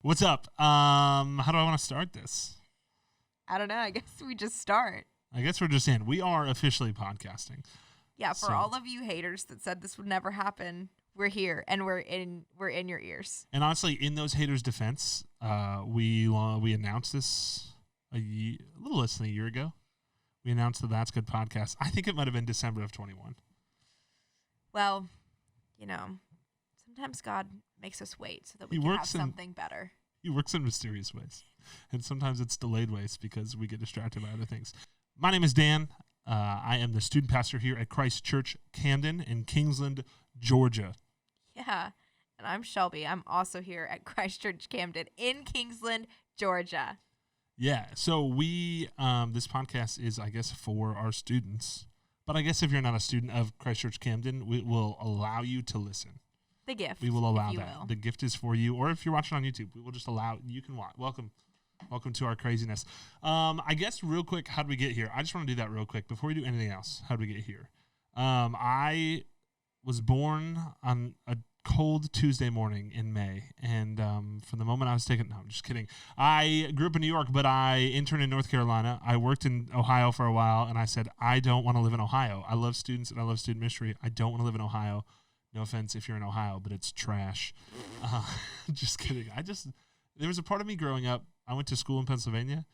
What's up? How do I want to start this? I don't know. I guess we just start. I guess we're just in. We are officially podcasting. Yeah, for all of you haters that said this would never happen, we're here and we're in your ears. And honestly, in those haters' defense, we announced this a little less than a year ago. We announced the That's Good podcast. I think it might have been December of 21. Well, sometimes God makes us wait so that we can have something better. He works in mysterious ways. And sometimes it's delayed ways because we get distracted by other things. My name is Dan. I am the student pastor here at Christ Church Camden in Kingsland, Georgia. Yeah. And I'm Shelby. I'm also here at Christ Church Camden in Kingsland, Georgia. Yeah. So this podcast is, I guess, for our students. But I guess if you're not a student of Christ Church Camden, we will allow you to listen. The gift. We will allow that. The gift is for you. Or if you're watching on YouTube, we will just allow, you can watch. Welcome to our craziness. I guess real quick, how did we get here? I just want to do that real quick before we do anything else. How did we get here? I was born on a cold Tuesday morning in May. And from the moment I was taken, no, I'm just kidding. I grew up in New York, but I interned in North Carolina. I worked in Ohio for a while, and I said, I don't want to live in Ohio. I love students and I love student ministry. I don't want to live in Ohio. No offense if you're in Ohio, but it's trash. Just kidding. There was a part of me growing up, I went to school in Pennsylvania,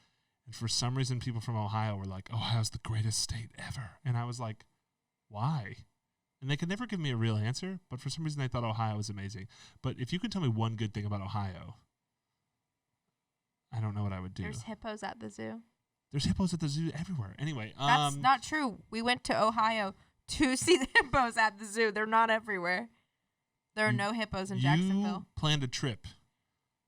and for some reason people from Ohio were like, Ohio's the greatest state ever. And I was like, why? And they could never give me a real answer, but for some reason they thought Ohio was amazing. But if you could tell me one good thing about Ohio, I don't know what I would do. There's hippos at the zoo. There's hippos at the zoo everywhere. Anyway. That's not true. We went to Ohio to see the hippos at the zoo. They're not everywhere. There are no hippos in Jacksonville. You planned a trip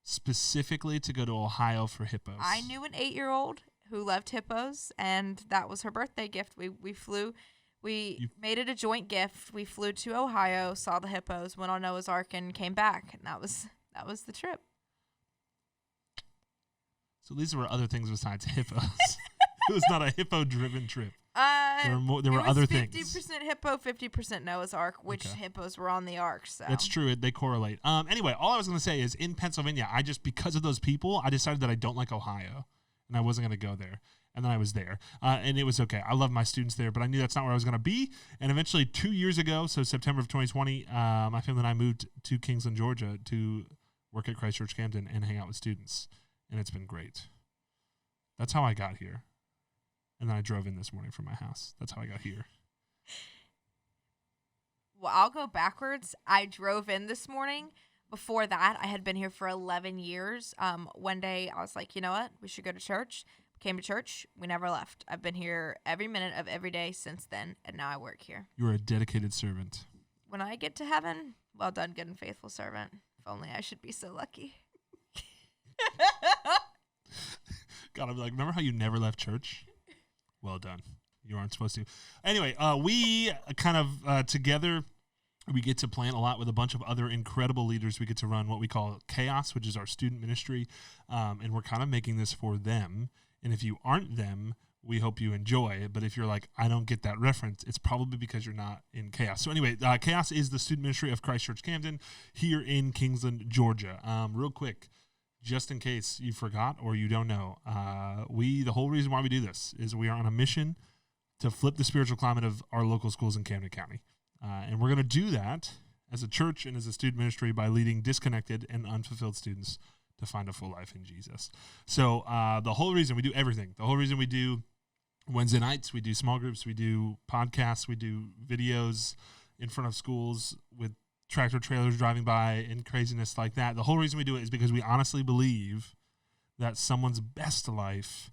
specifically to go to Ohio for hippos. I knew an 8-year-old who loved hippos, and that was her birthday gift. We flew. We made it a joint gift. We flew to Ohio, saw the hippos, went on Noah's Ark, and came back. And that was the trip. So these were other things besides hippos. It was not a hippo-driven trip. There were other things. 50% hippo, 50% Noah's Ark, which hippos were on the ark. So that's true. They correlate. Anyway, all I was going to say is in Pennsylvania, because of those people, I decided that I don't like Ohio, and I wasn't going to go there. And then I was there, and it was okay. I love my students there, but I knew that's not where I was going to be. And eventually, 2 years ago, so September of 2020, my family and I moved to Kingsland, Georgia, to work at Christ Church Camden and hang out with students, and it's been great. That's how I got here. And then I drove in this morning from my house. That's how I got here. Well, I'll go backwards. I drove in this morning. Before that, I had been here for 11 years. One day, I was like, you know what? We should go to church. Came to church. We never left. I've been here every minute of every day since then, and now I work here. You are a dedicated servant. When I get to heaven, well done, good and faithful servant. If only I should be so lucky. God, I'm like, remember how you never left church? Well done. You aren't supposed to. Anyway, we kind of together, we get to plan a lot with a bunch of other incredible leaders. We get to run what we call Chaos, which is our student ministry, and we're kind of making this for them. And if you aren't them, we hope you enjoy. But if you're like, I don't get that reference, it's probably because you're not in Chaos. So anyway, Chaos is the student ministry of Christ Church Camden here in Kingsland, Georgia. Real quick, just in case you forgot or you don't know, the whole reason why we do this is we are on a mission to flip the spiritual climate of our local schools in Camden County. And we're going to do that as a church and as a student ministry by leading disconnected and unfulfilled students to find a full life in Jesus. So the whole reason we do everything, the whole reason we do Wednesday nights, we do small groups, we do podcasts, we do videos in front of schools with tractor trailers driving by and craziness like that. The whole reason we do it is because we honestly believe that someone's best life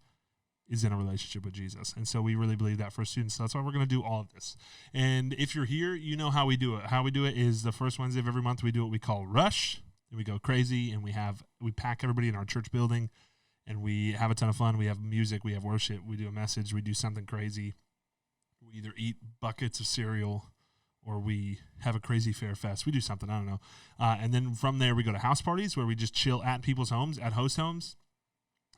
is in a relationship with Jesus. And so we really believe that for students. So that's why we're going to do all of this. And if you're here, you know how we do it. How we do it is the first Wednesday of every month, we do what we call Rush. And we go crazy, and we pack everybody in our church building, and we have a ton of fun. We have music, we have worship, we do a message, we do something crazy. We either eat buckets of cereal or we have a crazy fair fest. We do something, I don't know. And then from there, we go to house parties where we just chill at people's homes, at host homes.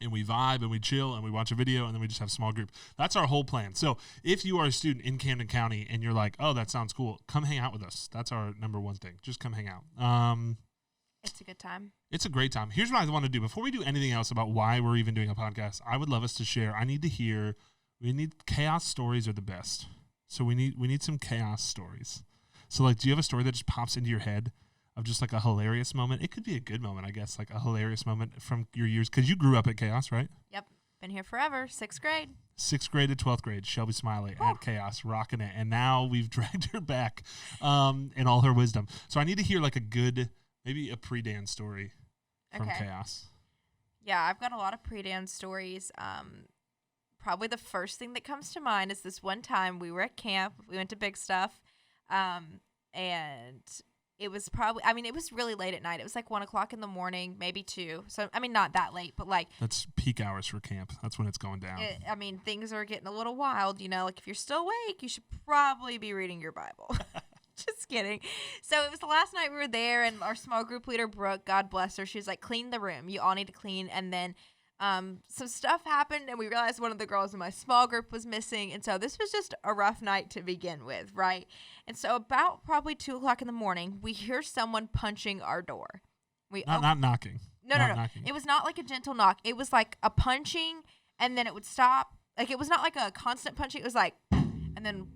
And we vibe and we chill and we watch a video and then we just have a small group. That's our whole plan. So if you are a student in Camden County and you're like, oh, that sounds cool, come hang out with us. That's our number one thing. Just come hang out. It's a good time. It's a great time. Here's what I want to do. Before we do anything else about why we're even doing a podcast, I would love us to share. We need chaos stories are the best. So we need some chaos stories. So like, do you have a story that just pops into your head of just like a hilarious moment? It could be a good moment, I guess, like a hilarious moment from your years. Because you grew up at Chaos, right? Yep. Been here forever. 6th grade. 6th grade to 12th grade, Shelby Smiley at Chaos, rocking it. And now we've dragged her back in all her wisdom. So I need to hear like maybe a pre-Dan story from Chaos. Yeah, I've got a lot of pre-Dan stories. Probably the first thing that comes to mind is this one time we were at camp. We went to Big Stuff, and it was it was really late at night. It was like 1 o'clock in the morning, maybe 2. So, not that late, but like. That's peak hours for camp. That's when it's going down. Things are getting a little wild, Like if you're still awake, you should probably be reading your Bible. Just kidding. So it was the last night we were there, and our small group leader, Brooke, God bless her, she was like, clean the room. You all need to clean. And then some stuff happened, and we realized one of the girls in my small group was missing. And so this was just a rough night to begin with, right? And so about probably 2 o'clock in the morning, we hear someone punching our door. Not knocking. No. Knocking. It was not like a gentle knock. It was like a punching, and then it would stop. Like, it was not like a constant punching. It was like, and then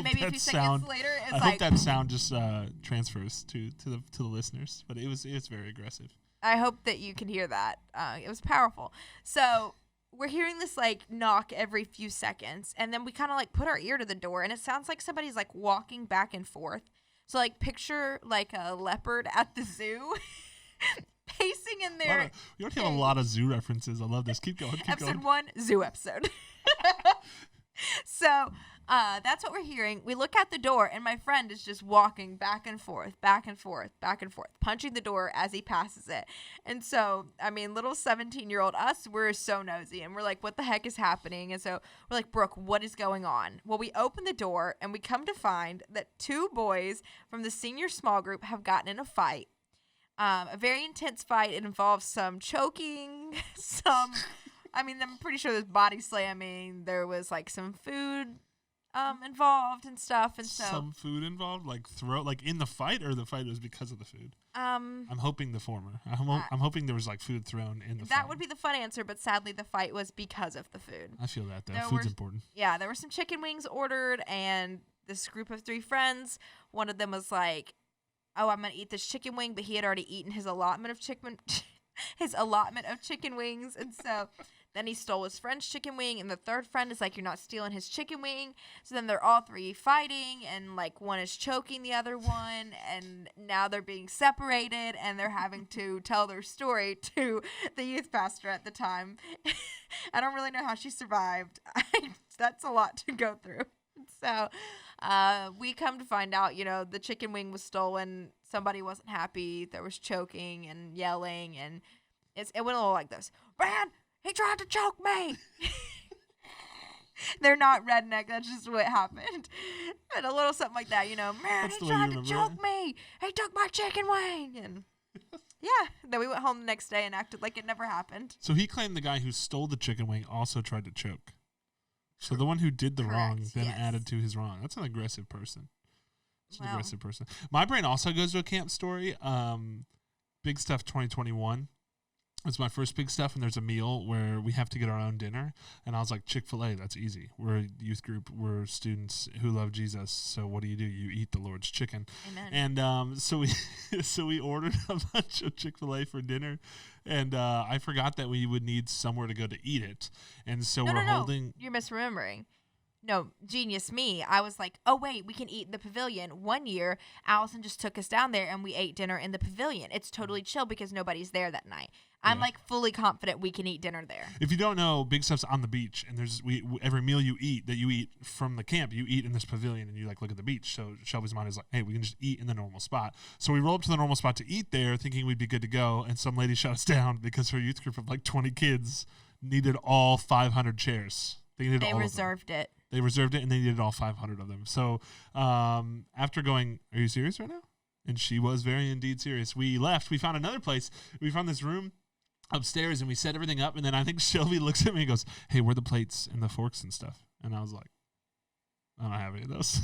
maybe a few seconds later, it's like. I hope that sound just transfers to the listeners, but it was very aggressive. I hope that you can hear that. It was powerful. So we're hearing this like knock every few seconds, and then we kind of like put our ear to the door, and it sounds like somebody's like walking back and forth. So like picture like a leopard at the zoo, pacing in there. You already have a lot of zoo references. I love this. Keep going. Episode 1, zoo episode. So that's what we're hearing. We look at the door, and my friend is just walking back and forth, back and forth, back and forth, punching the door as he passes it. And so, little 17-year-old us, we're so nosy, and we're like, what the heck is happening? And so we're like, Brooke, what is going on? Well, we open the door, and we come to find that 2 boys from the senior small group have gotten in a fight. A very intense fight. It involves some choking, I'm pretty sure there's body slamming. There was like some food involved and stuff, and so some food involved, like in the fight, or the fight was because of the food. I'm hoping the former. I'm hoping there was like food thrown in the fight. That would be the fun answer, but sadly the fight was because of the food. I feel that though. Food's important. Yeah, there were some chicken wings ordered, and this group of 3 friends, one of them was like, "Oh, I'm gonna eat this chicken wing," but he had already eaten his allotment of chicken wings, and so. Then he stole his friend's chicken wing, and the third friend is like, you're not stealing his chicken wing. So then they're all 3 fighting, and like one is choking the other one, and now they're being separated, and they're having to tell their story to the youth pastor at the time. I don't really know how she survived. That's a lot to go through. So we come to find out, the chicken wing was stolen. Somebody wasn't happy. There was choking and yelling, and it went a little like this. "Brad, he tried to choke me." They're not redneck. That's just what happened. And a little something like that, "Man, he tried to choke me. He took my chicken wing." And yeah, then we went home the next day and acted like it never happened. So he claimed the guy who stole the chicken wing also tried to choke. So the one who did the wrong then added to his wrong. That's an aggressive person. My brain also goes to a camp story. Big Stuff 2021. It's my first Big Stuff, and there's a meal where we have to get our own dinner. And I was like, Chick-fil-A, that's easy. We're a youth group. We're students who love Jesus. So what do? You eat the Lord's chicken. Amen. And so we ordered a bunch of Chick-fil-A for dinner. And I forgot that we would need somewhere to go to eat it. And so holding. You're misremembering. No, genius me. I was like, oh, wait, we can eat in the pavilion. One year, Allison just took us down there, and we ate dinner in the pavilion. It's totally chill because nobody's there that night. I'm like fully confident we can eat dinner there. If you don't know, Big Stuff's on the beach, and every meal you eat from the camp, you eat in this pavilion, and you like look at the beach. So Shelby's mind is like, hey, we can just eat in the normal spot. So we roll up to the normal spot to eat there, thinking we'd be good to go, and some lady shut us down because her youth group of like 20 kids needed all 500 chairs. They reserved it. They reserved it, and they needed all 500 of them. So after going, are you serious right now? And she was very indeed serious. We left. We found another place. We found this room upstairs, and we set everything up. And then I think Shelby looks at me and goes, hey, where are the plates and the forks and stuff? And I was like, I don't have any of those.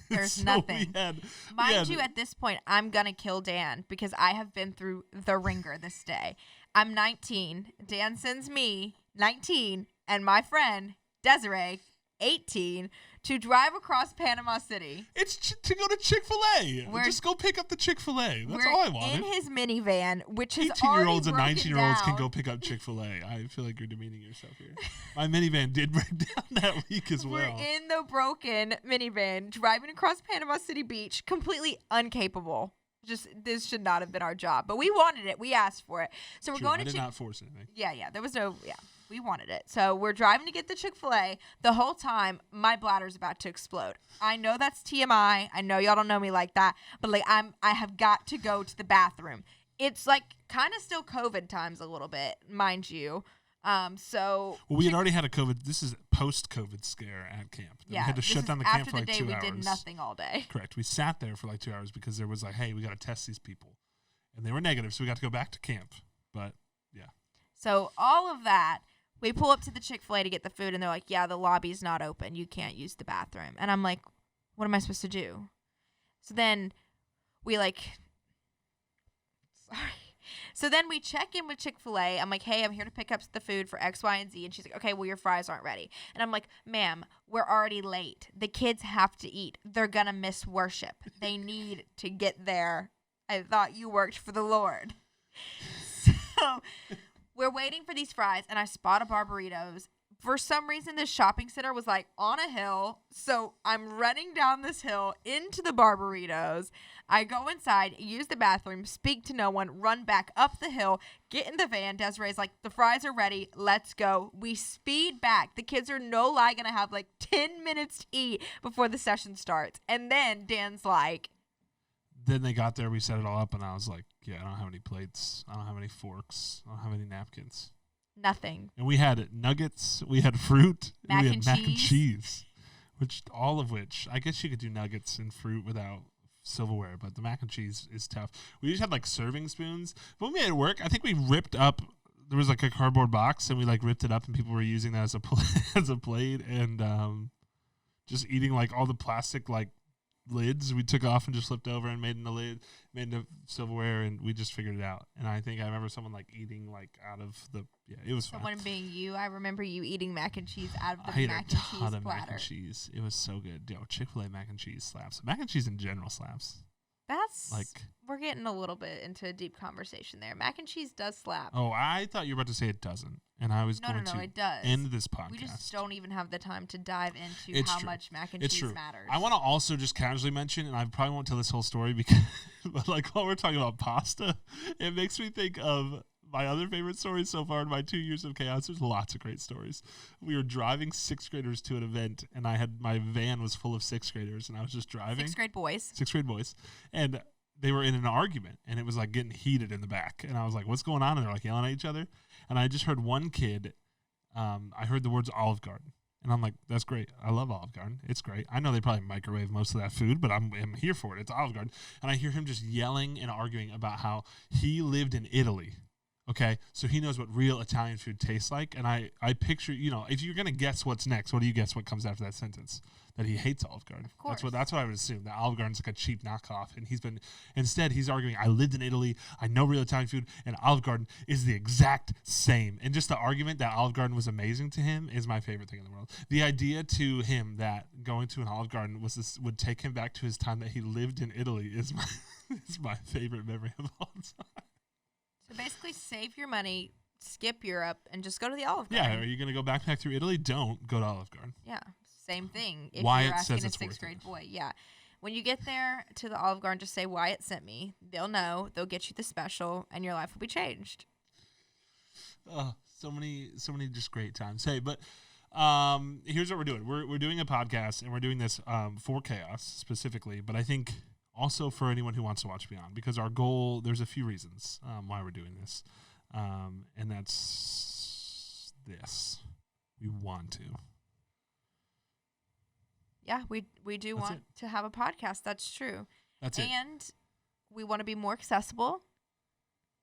There's So nothing. we Mind had- you, at this point, I'm going to kill Dan because I have been through the ringer this day. I'm 19. Dan sends me, 19, and my friend, Desiree, 18, to drive across Panama City. It's to go to Chick-fil-A. We're- Just go pick up the Chick-fil-A. That's We're all I wanted. in his minivan, which is 18-year-olds and already 19-year-olds can broken go pick up Chick-fil-A. I feel like you're demeaning yourself here. My minivan did break down that week as We're well. in the broken minivan, driving across Panama City Beach, completely incapable. Just, this should not have been our job. But we wanted it. We asked for it. So we're True, going I to did not force anything. Yeah, there was no, we wanted it. So we're driving to get the Chick-fil-A. The whole time, my bladder's about to explode. I know that's TMI. I know y'all don't know me like that, but like I have got to go to the bathroom. It's like kind of still COVID times a little bit, mind you. So Well, we had already had a COVID. This is post-COVID scare at camp. We had to this shut is down the camp after for like the day 2 we hours. did nothing all day. Correct. We sat there for like 2 hours because there was like, hey, we got to test these people, and they were negative, so we got to go back to camp. But yeah, So all of that, we pull up to the Chick-fil-A to get the food, and they're like, yeah, the lobby's not open. You can't use the bathroom. And I'm like, what am I supposed to do? So then we So then we check in with Chick-fil-A. I'm like, hey, I'm here to pick up the food for X, Y, and Z. And she's like, okay, well, your fries aren't ready. And I'm like, ma'am, we're already late. The kids have to eat. They're going to miss worship. They need to get there. I thought you worked for the Lord. So we're waiting for these fries, and I spot a Barbaritos. For some reason, this shopping center was like on a hill. So I'm running down this hill into the Barbaritos. I go inside, use the bathroom, speak to no one, run back up the hill, get in the van. Desiree's like, the fries are ready. Let's go. We speed back. The kids are no lie going to have like 10 minutes to eat before the session starts. And then Dan's like, then they got there. We set it all up, and I was like, yeah, I don't have any plates. I don't have any forks. I don't have any napkins. nothing. And we had nuggets. We had fruit. Mac we had and mac and cheese. cheese, all of which I guess you could do nuggets and fruit without silverware, but the mac and cheese is tough. We just had like serving spoons. But when we had it work, I think we ripped up. There was like a cardboard box, and we like ripped it up, and people were using that as a as a plate, and just eating like all the plastic like lids we took off and just flipped over and made into lid, made into silverware, and we just figured it out. And I think I remember someone like eating like out of the it was fun. Someone being you, I remember you eating mac and cheese out of I the ate mac a and ton cheese of mac platter. and cheese. It was so good. Yo, Chick-fil-A mac and cheese slaps. Mac and cheese in general slaps. That's Like, we're getting a little bit into a deep conversation there. Mac and cheese does slap. oh, I thought you were about to say it doesn't, and I was no, going it to does. end this podcast. We just don't even have the time to dive into It's how true. much mac and It's cheese true. matters. I want to also just casually mention, and I probably won't tell this whole story because, but like while we're talking about pasta, it makes me think of my other favorite stories so far in my 2 years of chaos. There's lots of great stories. We were driving sixth graders to an event, and my van was full of sixth graders, and I was just driving. Sixth grade boys. Sixth grade boys, and they were in an argument, and it was like getting heated in the back. And I was like, what's going on? And they're like yelling at each other. And I just heard one kid, I heard the words Olive Garden. And I'm like, that's great. I love Olive Garden. It's great. I know they probably microwave most of that food, but I'm here for it. It's Olive Garden. And I hear him just yelling and arguing about how he lived in Italy. Okay, so he knows what real Italian food tastes like. And I picture, if you're going to guess what's next, what do you guess what comes after that sentence? That he hates Olive Garden. Of course. That's what I would assume. That Olive Garden's like a cheap knockoff. And instead he's arguing, I lived in Italy, I know real Italian food, and Olive Garden is the exact same. And just the argument that Olive Garden was amazing to him is my favorite thing in the world. The idea to him that going to an Olive Garden would take him back to his time that he lived in Italy is my favorite memory of all time. So basically, save your money, skip Europe, and just go to the Olive Yeah, Garden. are you going to go backpack through Italy? Don't go to Olive Garden. Yeah, same thing. If Wyatt you're asking says a it's worth sixth grade it. boy, yeah. When you get there to the Olive Garden, just say Wyatt sent me. They'll know. They'll get you the special, and your life will be changed. Oh, so many just great times. Hey, but here's what we're doing. We're doing a podcast, and we're doing this for Chaos specifically, but I think also for anyone who wants to watch Beyond, because our goal, there's a few reasons why we're doing this, and that's this. We want to. Yeah, we do That's want to have a podcast. That's true. That's it. And we want to be more accessible,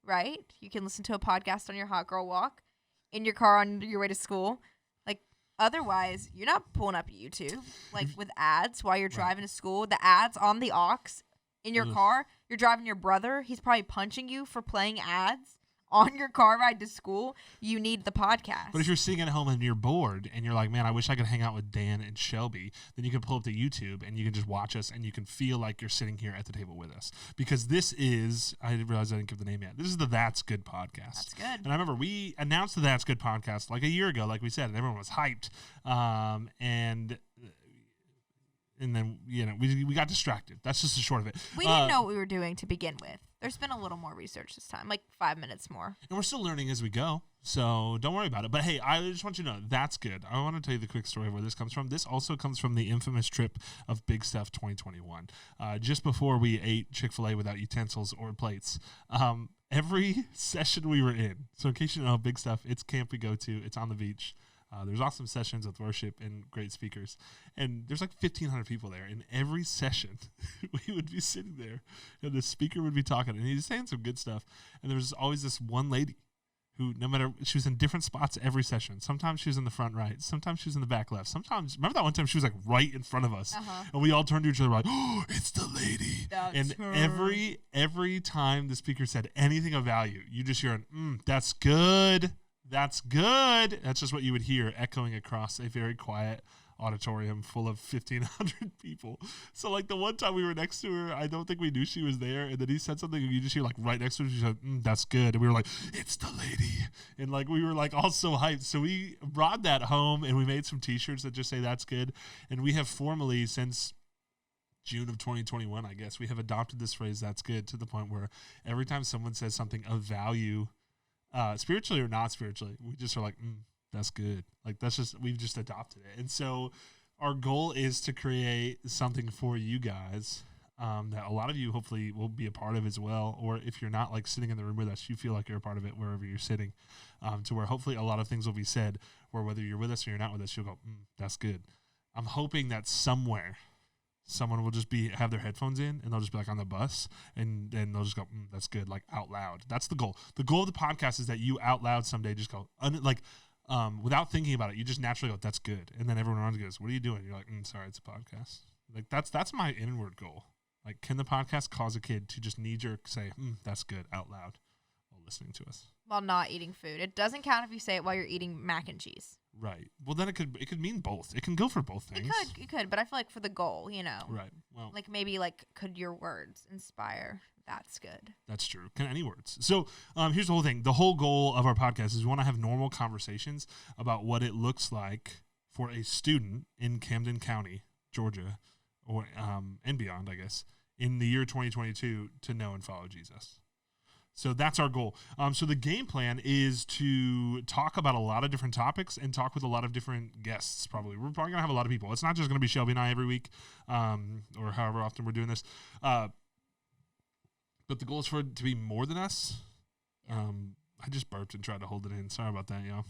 right? You can listen to a podcast on your hot girl walk, in your car on your way to school. Like, Otherwise, you're not pulling up YouTube like with ads while you're driving to school. The ads on the aux in your car. You're driving your brother. He's probably punching you for playing ads on your car ride to school. You need the podcast. But if you're sitting at home and you're bored and you're like, man, I wish I could hang out with Dan and Shelby, then you can pull up the YouTube and you can just watch us and you can feel like you're sitting here at the table with us. Because this is, I didn't realize I didn't give the name yet. This is the That's Good podcast. That's good. And I remember we announced the That's Good podcast like a year ago, like we said, and everyone was hyped. And then, we got distracted. That's just the short of it. We didn't know what we were doing to begin with. There's been a little more research this time, like 5 minutes more. And we're still learning as we go, so don't worry about it. But hey, I just want you to know, that's good. I want to tell you the quick story of where this comes from. This also comes from the infamous trip of Big Stuff 2021. Just before we ate Chick-fil-A without utensils or plates, every session we were in, so in case you don't know, Big Stuff, it's camp we go to. It's on the beach. There's awesome sessions with worship and great speakers. And there's like 1,500 people there. In every session, we would be sitting there, and the speaker would be talking, and he's saying some good stuff. And there was always this one lady who, she was in different spots every session. Sometimes she was in the front right. Sometimes she was in the back left. Sometimes, remember that one time she was like right in front of us. And we all turned to each other like, oh, it's the lady. That's her. every time the speaker said anything of value, you just hear, that's good. That's good. That's just what you would hear echoing across a very quiet auditorium full of 1,500 people. So like the one time we were next to her, I don't think we knew she was there. And then he said something and you just hear like right next to her. She said, that's good. And we were like, it's the lady. And like, we were like all so hyped. So we brought that home and we made some t-shirts that just say that's good. And we have formally since June of 2021, I guess, we have adopted this phrase, that's good, to the point where every time someone says something of value, spiritually or not spiritually, we just are like, that's good. Like we've just adopted it. And so our goal is to create something for you guys that a lot of you hopefully will be a part of as well. Or if you're not like sitting in the room with us, you feel like you're a part of it wherever you're sitting, to where hopefully a lot of things will be said where whether you're with us or you're not with us, you'll go, that's good. I'm hoping that somewhere someone will just have their headphones in and they'll just be like on the bus and then they'll just go, that's good, like out loud. That's the goal. The goal of the podcast is that you out loud someday just go, without thinking about it, you just naturally go, that's good. And then everyone around goes, what are you doing? You're like, sorry, it's a podcast. Like that's my inward goal. Like, can the podcast cause a kid to just knee-jerk say, that's good out loud while listening to us? While not eating food. It doesn't count if you say it while you're eating mac and cheese. Right. Well, then it could mean both. It can go for both things. It could, but I feel like for the goal, Right. Well, like maybe could your words inspire? That's good. That's true. Can any words? So here's the whole thing. The whole goal of our podcast is we want to have normal conversations about what it looks like for a student in Camden County, Georgia, or and beyond, I guess, in the year 2022 to know and follow Jesus. So that's our goal. So the game plan is to talk about a lot of different topics and talk with a lot of different guests, probably. We're probably going to have a lot of people. It's not just going to be Shelby and I every week or however often we're doing this. But the goal is for it to be more than us. I just burped and tried to hold it in. Sorry about that, y'all.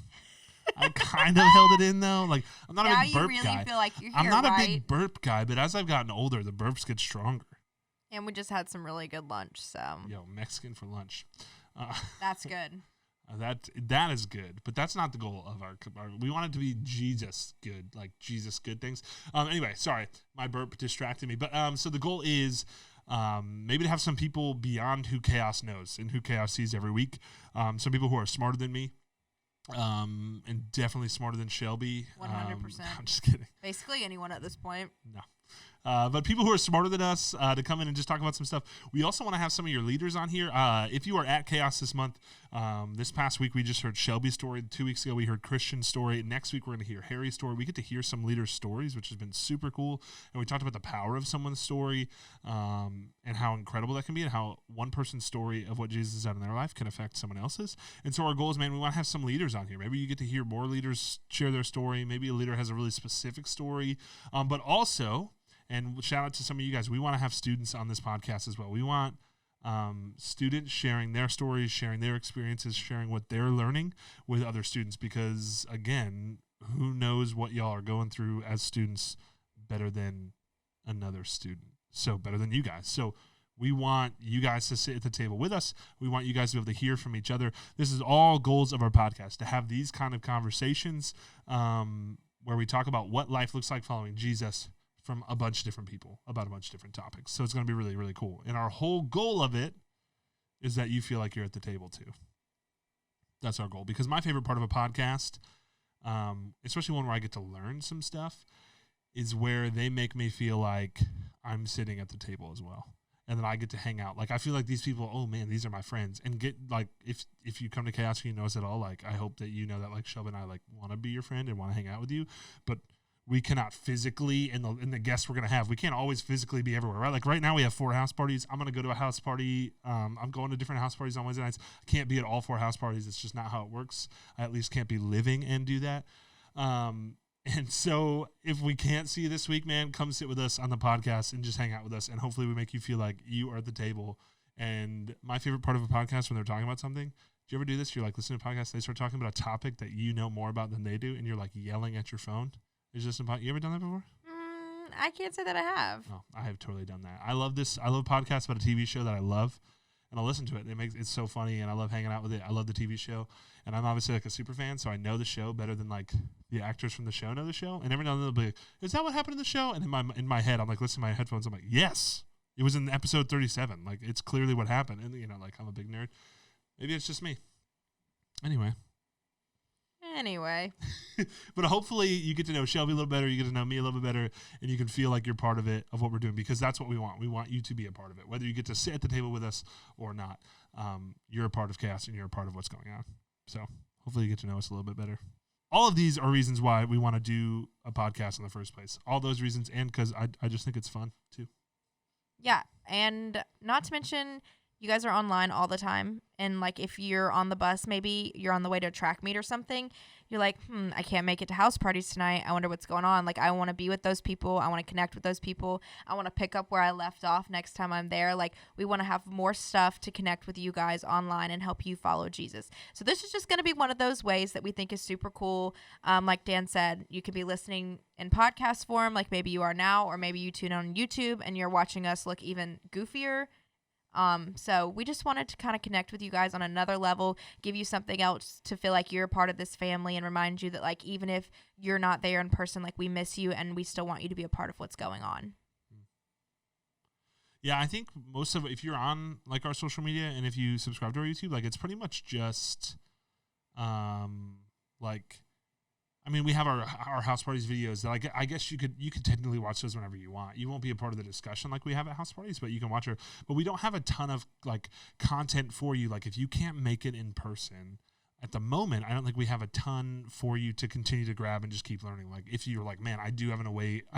I kind of held it in, though. Like, I'm not a big burp guy. Now you really feel like you're here, I'm not a big burp guy, but as I've gotten older, the burps get stronger. And we just had some really good lunch, so. Yo, Mexican for lunch. That's good. That is good, but that's not the goal of our. We want it to be Jesus good, like Jesus good things. Anyway, sorry, my burp distracted me. But so the goal is maybe to have some people beyond who Chaos knows and who Chaos sees every week. Some people who are smarter than me. And definitely smarter than Shelby. 100%. I'm just kidding. Basically anyone at this point. No. But people who are smarter than us to come in and just talk about some stuff. We also want to have some of your leaders on here. If you are at Chaos this month, this past week we just heard Shelby's story. 2 weeks ago we heard Christian's story. Next week we're going to hear Harry's story. We get to hear some leaders' stories, which has been super cool. And we talked about the power of someone's story and how incredible that can be and how one person's story of what Jesus has done in their life can affect someone else's. And so our goal is, man, we want to have some leaders on here. Maybe you get to hear more leaders share their story. Maybe a leader has a really specific story. But also... And shout out to some of you guys. We want to have students on this podcast as well. We want students sharing their stories, sharing their experiences, sharing what they're learning with other students. Because, again, who knows what y'all are going through as students better than another student? So better than you guys. So we want you guys to sit at the table with us. We want you guys to be able to hear from each other. This is all goals of our podcast, to have these kind of conversations where we talk about what life looks like following Jesus from a bunch of different people about a bunch of different topics. So it's going to be really, really cool. And our whole goal of it is that you feel like you're at the table too. That's our goal. Because my favorite part of a podcast, especially one where I get to learn some stuff, is where they make me feel like I'm sitting at the table as well. And then I get to hang out. Like, I feel like these people, oh man, these are my friends. And get, like, if you come to Chaos and you know us at all, like, I hope that you know that, like, Shelby and I, like, want to be your friend and want to hang out with you. But we cannot physically, in the guests we're going to have, we can't always physically be everywhere, right? Like, right now we have 4 house parties. I'm going to go to a house party. I'm going to different house parties on Wednesday nights. I can't be at all 4 house parties. It's just not how it works. I at least can't be living and do that. And so if we can't see you this week, man, come sit with us on the podcast and just hang out with us. And hopefully we make you feel like you are at the table. And my favorite part of a podcast when they're talking about something, do you ever do this? You're like listening to a podcast, they start talking about a topic that you know more about than they do, and you're like yelling at your phone. Is this about, you ever done that before? I can't say that I have. Oh, I have totally done that. I love this. I love podcasts about a TV show that I love, and I'll listen to it. It's so funny, and I love hanging out with it. I love the TV show, and I'm obviously like a super fan, so I know the show better than like the actors from the show know the show. And every now and then they'll be like, "Is that what happened in the show?" And in my head, I'm like listening to my headphones. I'm like, "Yes, it was in episode 37. Like, it's clearly what happened." And you know, like, I'm a big nerd. Maybe it's just me. Anyway, but hopefully you get to know Shelby a little better, you get to know me a little bit better, and you can feel like you're part of it, of what we're doing, because that's what we want. We want you to be a part of it, whether you get to sit at the table with us or not. You're a part of Chaos, and you're a part of what's going on. So hopefully you get to know us a little bit better. All of these are reasons why we want to do a podcast in the first place. All those reasons, and because I just think it's fun too. Yeah, and not to mention, you guys are online all the time. And, like, if you're on the bus, maybe you're on the way to a track meet or something, you're like, I can't make it to house parties tonight. I wonder what's going on. Like, I want to be with those people. I want to connect with those people. I want to pick up where I left off next time I'm there. Like, we want to have more stuff to connect with you guys online and help you follow Jesus. So this is just going to be one of those ways that we think is super cool. Like Dan said, you could be listening in podcast form, like maybe you are now, or maybe you tune on YouTube and you're watching us look even goofier. So we just wanted to kind of connect with you guys on another level, give you something else to feel like you're a part of this family, and remind you that, like, even if you're not there in person, like, we miss you and we still want you to be a part of what's going on. Yeah, I think most of it, if you're on like our social media and if you subscribe to our YouTube, like, it's pretty much just, we have our house parties videos that I guess you could technically watch those whenever you want. You won't be a part of the discussion like we have at house parties, but you can watch her. But we don't have a ton of like content for you. Like, if you can't make it in person at the moment, I don't think we have a ton for you to continue to grab and just keep learning. Like, if you're like, man, I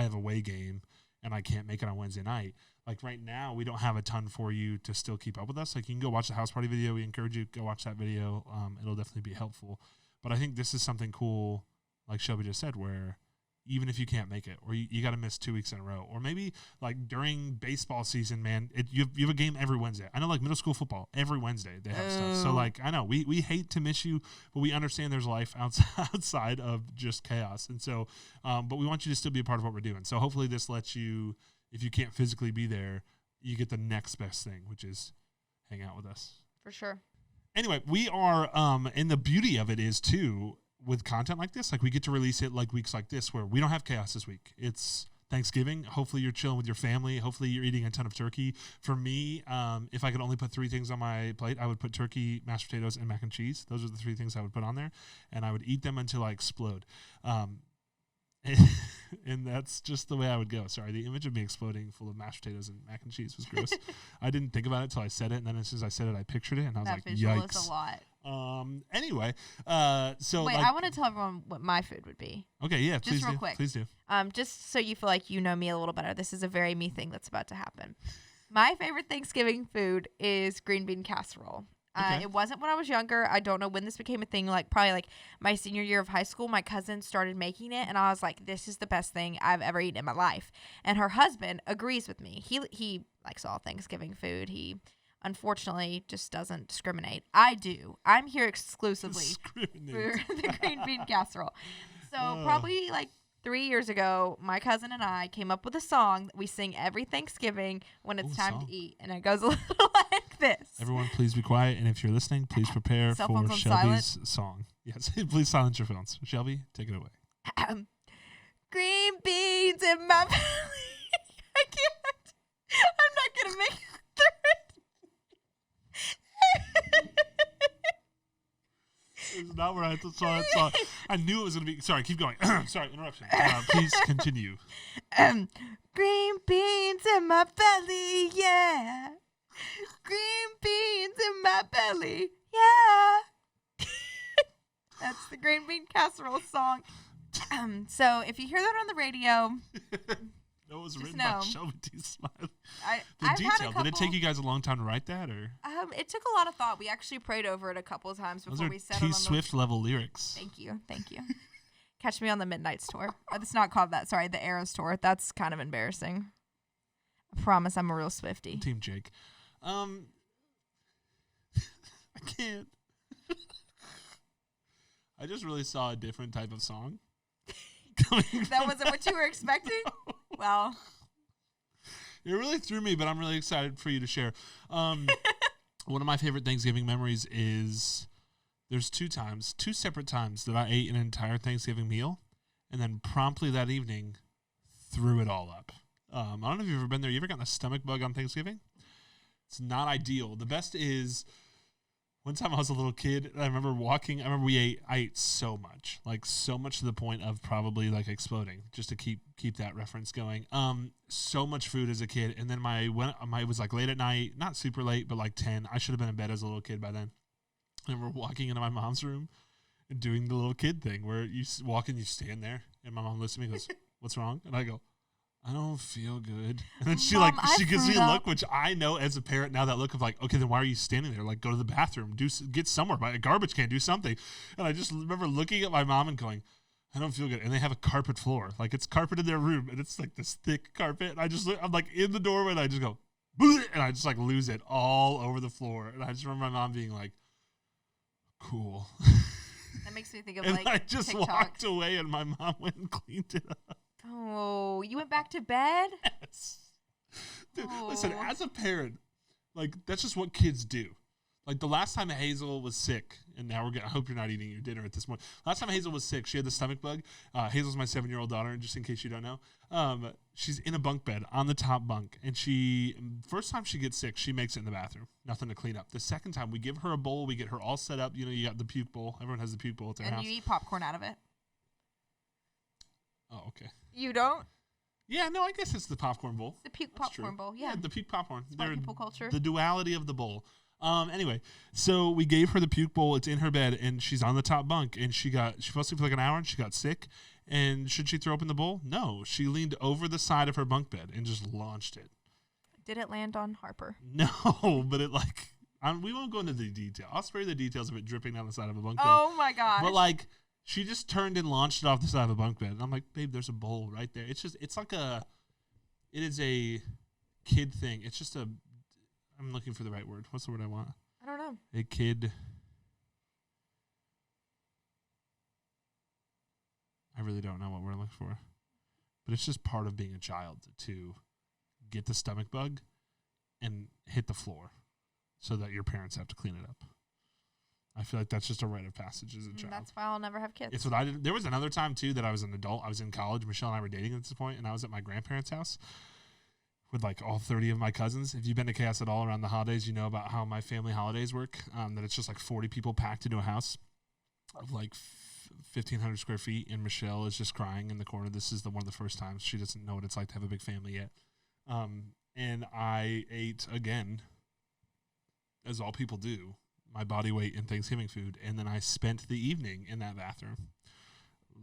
have a away game and I can't make it on Wednesday night. Like, right now, we don't have a ton for you to still keep up with us. Like, you can go watch the house party video. We encourage you to go watch that video. It'll definitely be helpful. But I think this is something cool, like Shelby just said, where even if you can't make it, or you got to miss 2 weeks in a row, or maybe like during baseball season, man, you have a game every Wednesday. I know, like, middle school football, every Wednesday they have stuff. So, like, I know we hate to miss you, but we understand there's life outside of just Chaos. And so, but we want you to still be a part of what we're doing. So hopefully this lets you, if you can't physically be there, you get the next best thing, which is hang out with us. For sure. Anyway, we are, and the beauty of it is too, with content like this, like, we get to release it like weeks like this where we don't have Chaos this week. It's Thanksgiving. Hopefully you're chilling with your family. Hopefully you're eating a ton of turkey. For me, if I could only put 3 things on my plate, I would put turkey, mashed potatoes, and mac and cheese. Those are the 3 things I would put on there, and I would eat them until I explode. And that's just the way I would go. Sorry, the image of me exploding full of mashed potatoes and mac and cheese was gross. I didn't think about it until I said it, and then as soon as I said it, I pictured it, and I was like, yikes. Is a lot. Anyway, so wait, like, I want to tell everyone what my food would be. Okay, yeah, just real quick. Please do. Just so you feel like you know me a little better. This is a very me thing that's about to happen. My favorite Thanksgiving food is green bean casserole. Okay. It wasn't when I was younger. I don't know when this became a thing. Like, probably like my senior year of high school, my cousin started making it, and I was like, this is the best thing I've ever eaten in my life. And her husband agrees with me. He likes all Thanksgiving food. He unfortunately just doesn't discriminate. I do. I'm here exclusively for the green bean casserole. So probably like 3 years ago, my cousin and I came up with a song that we sing every Thanksgiving when it's time to eat. And it goes a little like this. Everyone, please be quiet. And if you're listening, please prepare for Shelby's song. Yes, please silence your phones. Shelby, take it away. green beans in my belly. I can't. I'm not gonna make it through it. It's not where I saw that song. I knew it was going to be. Sorry, keep going. Sorry, interruption. Please continue. Green beans in my belly, yeah. Green beans in my belly, yeah. That's the green bean casserole song. So if you hear that on the radio, That was just written know. by Shelby T. Smiley. I've had a Detail. Did it couple- take you guys a long time to write that, or It took a lot of thought. We actually prayed over it a couple of times those before are we settled T. on the. Swift level lyrics? Thank you. Catch me on the Midnights tour. It's not called that. Sorry, the Eras tour. That's kind of embarrassing. I promise I'm a real Swiftie. Team Jake. I can't. I just really saw a different type of song. That wasn't what you were expecting? Well, It really threw me, but I'm really excited for you to share. One of my favorite Thanksgiving memories is there's two separate times that I ate an entire Thanksgiving meal and then promptly that evening threw it all up. I don't know if you've ever been there. You ever gotten a stomach bug on Thanksgiving? It's not ideal. The best is one time I was a little kid, and I remember I ate so much to the point of probably like exploding, just to keep that reference going. So much food as a kid, and then it was like late at night, not super late, but like 10. I should have been in bed as a little kid by then. And we're walking into my mom's room and doing the little kid thing where you walk in, you stand there, and my mom looks at me and goes, "What's wrong?" And I go, "I don't feel good." And then she Mom, she I gives me threw a up. look, which I know as a parent now, that look of like, okay, then why are you standing there? Like, go to the bathroom, get somewhere, buy a garbage can, do something. And I just remember looking at my mom and going, "I don't feel good." And they have a carpet floor, like it's carpet in their room, and it's like this thick carpet. And I'm like in the doorway, and I just go, "Bleh," and I just like lose it all over the floor. And I just remember my mom being like, "Cool." that makes me think of And like I just TikTok. walked away, and my mom went and cleaned it up. Oh, you went back to bed? Yes. Dude, listen, Oh. as a parent, like that's just what kids do. Like the last time Hazel was sick, and now I hope you're not eating your dinner at this point. Last time Hazel was sick, she had the stomach bug. Hazel's my 7-year-old daughter, and just in case you don't know, she's in a bunk bed on the top bunk, and first time she gets sick, she makes it in the bathroom. Nothing to clean up. The second time, we give her a bowl, we get her all set up. You know, you got the puke bowl. Everyone has the puke bowl at their And house. you eat popcorn out of it. Oh, okay. You don't? Yeah, no, I guess it's the popcorn bowl. It's the puke That's popcorn true. bowl. Yeah. the puke popcorn. Smart They're people culture. The duality of the bowl. Anyway, so we gave her the puke bowl. It's in her bed, and she's on the top bunk, and she fell asleep for like an hour, and she got sick. And should she throw up in the bowl? No. She leaned over the side of her bunk bed and just launched it. Did it land on Harper? No, but it we won't go into the detail. I'll spare you the details of it dripping down the side of a bunk bed. Oh my gosh. But like, she just turned and launched it off the side of a bunk bed. And I'm like, babe, there's a bowl right there. It is a kid thing. It's just I'm looking for the right word. What's the word I want? I don't know. A kid. I really don't know what we're looking for. But it's just part of being a child to get the stomach bug and hit the floor so that your parents have to clean it up. I feel like that's just a rite of passage as a child. That's why I'll never have kids. It's what I did. There was another time, too, that I was an adult. I was in college. Michelle and I were dating at this point, and I was at my grandparents' house with, like, all 30 of my cousins. If you've been to Chaos at all around the holidays, you know about how my family holidays work, that it's just, like, 40 people packed into a house of, like, 1,500 square feet, and Michelle is just crying in the corner. This is one of the first times. She doesn't know what it's like to have a big family yet. And I ate, again, as all people do, my body weight in Thanksgiving food, and then I spent the evening in that bathroom,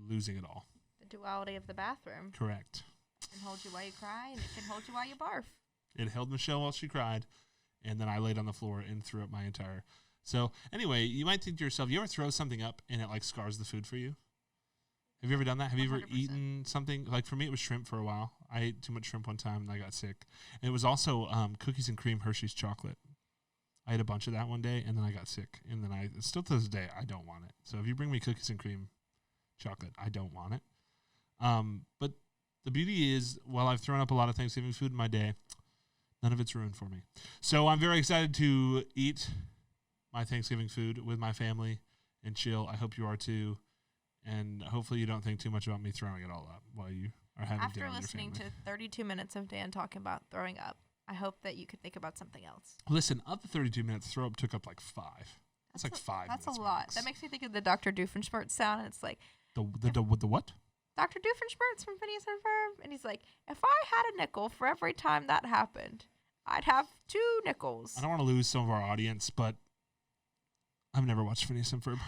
losing it all. The duality of the bathroom. Correct. It can hold you while you cry, and it can hold you while you barf. It held Michelle while she cried, and then I laid on the floor and threw up my entire. So anyway, you might think to yourself, you ever throw something up and it like scars the food for you? Have you ever done that? Have you ever 100%. eaten something? Like for me, it was shrimp for a while. I ate too much shrimp one time and I got sick. And it was also cookies and cream Hershey's chocolate. I ate a bunch of that one day, and then I got sick. And then still to this day, I don't want it. So if you bring me cookies and cream chocolate, I don't want it. But the beauty is, while I've thrown up a lot of Thanksgiving food in my day, none of it's ruined for me. So I'm very excited to eat my Thanksgiving food with my family and chill. I hope you are too. And hopefully you don't think too much about me throwing it all up while you are having After dinner with your listening family. to 32 minutes of Dan talking about throwing up, I hope that you could think about something else. Listen, of the 32 minutes, throw up took up like 5. That's like 5 That's minutes a lot. max. That makes me think of the Dr. Doofenshmirtz sound, and it's like, The what? Dr. Doofenshmirtz from Phineas and Ferb, and he's like, if I had a nickel for every time that happened, I'd have 2 nickels. I don't want to lose some of our audience, but I've never watched Phineas and Ferb.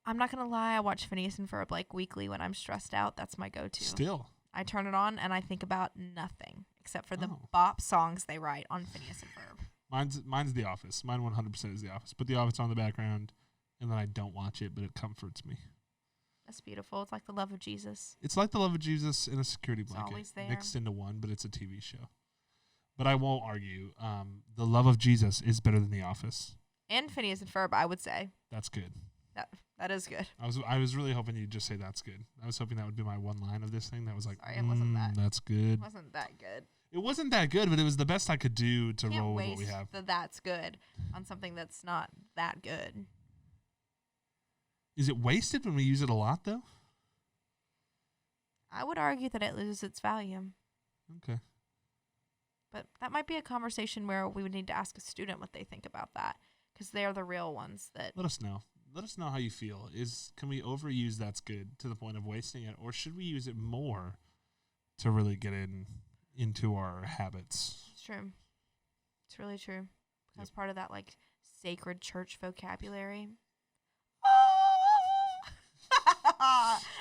I'm not gonna lie, I watch Phineas and Ferb like weekly when I'm stressed out. That's my go-to. Still. I turn it on and I think about nothing except for the Oh. bop songs they write on Phineas and Ferb. Mine's The Office. Mine 100% is The Office. Put The Office on the background, and then I don't watch it, but it comforts me. That's beautiful. It's like the love of Jesus. It's like the love of Jesus in a security It's blanket always there. mixed into one, but it's a TV show. But I won't argue. The love of Jesus is better than The Office. And Phineas and Ferb, I would say. That's good. That is good. I was really hoping you'd just say that's good. I was hoping that would be my one line of this thing. That was like, Sorry, it wasn't that. That's good. It wasn't that good. It wasn't that good, but it was the best I could do to Can't roll with waste what we have. the that's good on something that's not that good. Is it wasted when we use it a lot, though? I would argue that it loses its value. Okay. But that might be a conversation where we would need to ask a student what they think about that, because they're the real ones that. Let us know. Let us know how you feel. Can we overuse that's good to the point of wasting it, or should we use it more to really get into our habits? It's true. It's really true. That's part of that like sacred church vocabulary.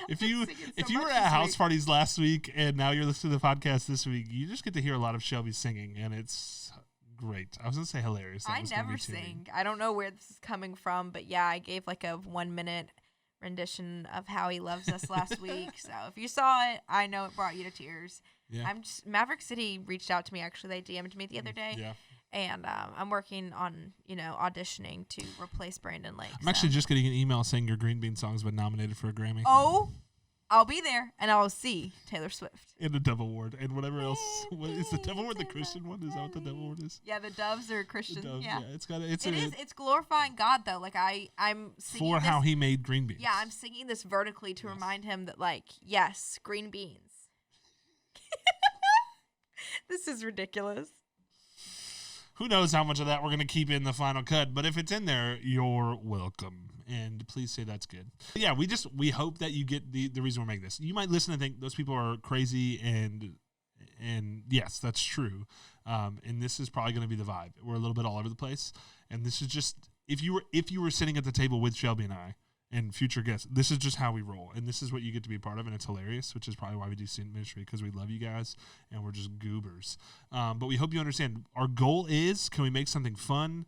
If you were at house parties last week and now you're listening to the podcast this week, you just get to hear a lot of Shelby singing, and it's great. I was gonna say hilarious. I never sing. I don't know where this is coming from, but yeah, I gave like a 1-minute rendition of How He Loves Us last week. So if you saw it, I know it brought you to tears. Yeah. Maverick City reached out to me, actually. They DM'd me the other day. Yeah. And I'm working on, auditioning to replace Brandon Lake. I'm actually just getting an email saying your Green Bean song's been nominated for a Grammy. Oh, I'll be there, and I'll see Taylor Swift. And the Devil Ward and whatever else. What is the Devil Ward the Christian one? Is that what the Devil Ward is? Yeah, the Doves are Christian. The Doves, yeah. It's glorifying God though. Like I'm singing for this, how he made green beans. Yeah, I'm singing this vertically to remind him that, like, yes, green beans. This is ridiculous. Who knows how much of that we're going to keep in the final cut, but if it's in there, you're welcome. And please say that's good. But yeah, we hope that you get the reason we're making this. You might listen and think those people are crazy, and yes, that's true. And this is probably going to be the vibe. We're a little bit all over the place. And this is just, if you were sitting at the table with Shelby and I and future guests, this is just how we roll. And this is what you get to be a part of, and it's hilarious, which is probably why we do student ministry, because we love you guys and we're just goobers. But we hope you understand. Our goal is, can we make something fun,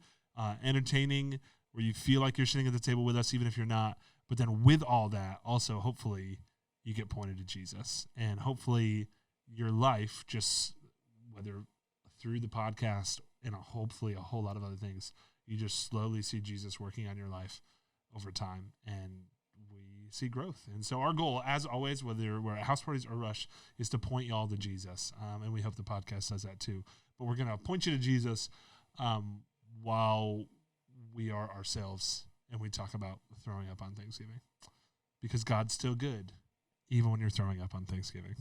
entertaining, where you feel like you're sitting at the table with us, even if you're not. But then with all that, also, hopefully, you get pointed to Jesus. And hopefully, your life, just whether through the podcast and hopefully a whole lot of other things, you just slowly see Jesus working on your life over time, and we see growth. And so our goal, as always, whether we're at house parties or Rush, is to point y'all to Jesus. And we hope the podcast does that too. But we're going to point you to Jesus while we are ourselves and we talk about throwing up on Thanksgiving. Because God's still good, even when you're throwing up on Thanksgiving.